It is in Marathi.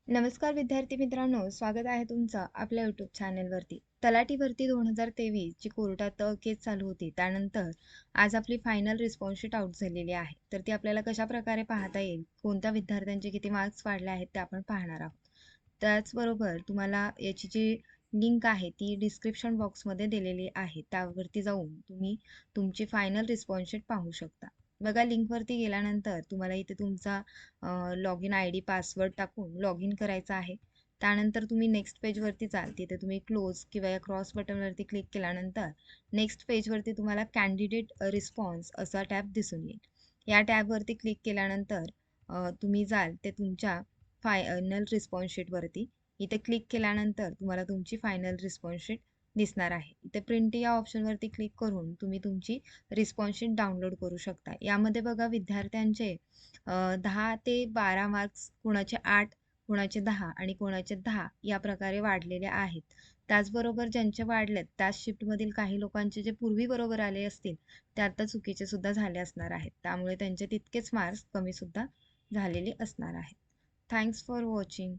नमस्कार विद्यार्थी मित्रांनो, स्वागत आहे तुमचं आपल्या यूट्यूब चॅनलवरती. तलाठी भरती 2023 ची कोर्टात केस चालू होती. त्यानंतर आज आपली फायनल रिस्पॉन्स शीट आउट झालेली आहे. तर ती आपल्याला कशाप्रकारे पाहता येईल, कोणत्या विद्यार्थ्यांचे किती मार्क्स वाढले आहेत ते आपण पाहणार आहोत. त्याचबरोबर तुम्हाला याची जी लिंक आहे ती डिस्क्रिप्शन बॉक्समध्ये दिलेली आहे. त्यावरती जाऊन तुम्ही तुमची फायनल रिस्पॉन्स शीट पाहू शकता. बघा, लिंकवरती गेल्यानंतर तुम्हाला इथे तुमचा log in I D password टाकून लॉग इन करायचं आहे. त्यानंतर तुम्ही नेक्स्ट पेजवरती जाल, तिथे तुम्ही क्लोज किंवा या क्रॉस बटनवरती क्लिक केल्यानंतर नेक्स्ट पेजवरती तुम्हाला कॅन्डिडेट रिस्पॉन्स असा टॅब दिसून येईल. या टॅबवरती क्लिक केल्यानंतर तुम्ही जाल ते तुमच्या फायनल रिस्पॉन्स शीटवरती. इथे क्लिक केल्यानंतर तुम्हाला तुमची फायनल रिस्पॉन्स शीट दिसणार आहे. इथे प्रिंट या ऑप्शनवरती क्लिक करून तुम्ही तुमची रिस्पॉन्स शीट डाउनलोड करू शकता. यामध्ये बघा, विद्यार्थ्यांचे 10 ते 12 मार्क्स, कोणाचे 8, कोणाचे 10 आणि कोणाचे 10 या प्रकारे वाढलेले आहेत. त्याचबरोबर ज्यांचे वाढलेत त्याच शिफ्टमधील काही लोकांचे जे पूर्वी बरोबर आले असतील ते आता चुकीचे सुद्धा झाले असणार आहेत. त्यामुळे त्यांचे तितकेच मार्क्स कमी सुद्धा झालेले असणार आहेत. Thanks for watching.